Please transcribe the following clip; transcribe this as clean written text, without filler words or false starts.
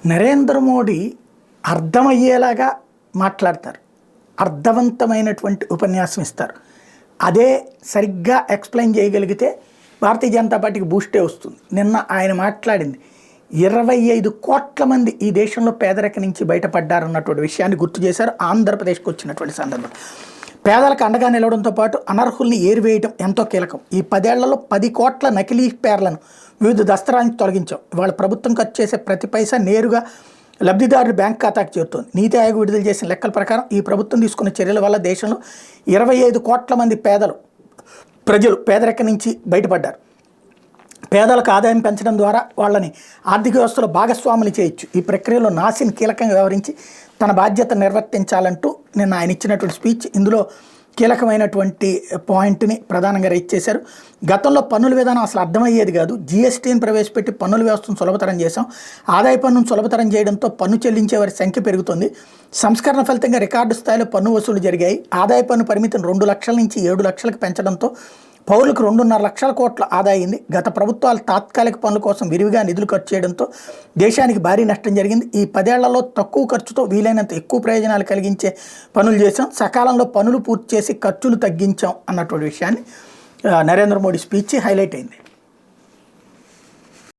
నరేంద్ర మోడీ అర్థమయ్యేలాగా మాట్లాడతారు. అర్థవంతమైనటువంటి ఉపన్యాసం ఇస్తారు. అదే సరిగ్గా ఎక్స్ప్లెయిన్ చేయగలిగితే భారతీయ జనతా పార్టీకి బూస్టే వస్తుంది. నిన్న ఆయన మాట్లాడింది 25 కోట్ల మంది ఈ దేశంలో పేదరికం నుంచి బయటపడ్డారన్నటువంటి విషయాన్ని గుర్తు చేశారు. ఆంధ్రప్రదేశ్కి వచ్చినటువంటి సందర్భం పేదలకు అండగా నిలవడంతో పాటు అనర్హుల్ని ఏరివేయడం ఎంతో కీలకం. ఈ 10 ఏళ్లలో 10 కోట్ల నకిలీ పేర్లను వివిధ దస్త్రాల నుంచి తొలగించాం. ఇవాళ ప్రభుత్వం ఖర్చు చేసే ప్రతి పైసా నేరుగా లబ్ధిదారుడు బ్యాంక్ ఖాతాకు చేరుతోంది. నీతి ఆయోగ్ విడుదల చేసిన లెక్కల ప్రకారం ఈ ప్రభుత్వం తీసుకున్న చర్యల వల్ల దేశంలో 25 కోట్ల మంది ప్రజలు పేదరికం నుంచి బయటపడ్డారు. పేదలకు ఆదాయం పెంచడం ద్వారా వాళ్ళని ఆర్థిక వ్యవస్థలో భాగస్వాములు చేయొచ్చు. ఈ ప్రక్రియలో నాసిన్ కీలకంగా వ్యవహరించి తన బాధ్యత నిర్వర్తించాలంటూ నిన్న ఆయన ఇచ్చినటువంటి స్పీచ్ ఇందులో కీలకమైనటువంటి పాయింట్ని ప్రధానంగా రైట్ చేశారు. గతంలో పన్నుల విధానం అసలు అర్థమయ్యేది కాదు. జీఎస్టీని ప్రవేశపెట్టి పన్నుల వ్యవస్థను సులభతరం చేశాం. ఆదాయ పన్నును సులభతరం చేయడంతో పన్ను చెల్లించే వారి సంఖ్య పెరుగుతుంది. సంస్కరణ ఫలితంగా రికార్డు స్థాయిలో పన్ను వసూలు జరిగాయి. ఆదాయ పన్ను పరిమితిని 2 లక్షల నుంచి 7 లక్షలకు పెంచడంతో పౌరులకు 2.5 లక్షల కోట్ల ఆదా అయింది. గత ప్రభుత్వాలు తాత్కాలిక పనుల కోసం విరివిగా నిధులు ఖర్చు చేయడంతో దేశానికి భారీ నష్టం జరిగింది. ఈ 10 ఏళ్లలో తక్కువ ఖర్చుతో వీలైనంత ఎక్కువ ప్రయోజనాలు కలిగించే పనులు చేశాం. సకాలంలో పనులు పూర్తి చేసి ఖర్చులు తగ్గించాం అన్నటువంటి విషయాన్ని నరేంద్ర మోడీ స్పీచ్ హైలైట్ అయింది.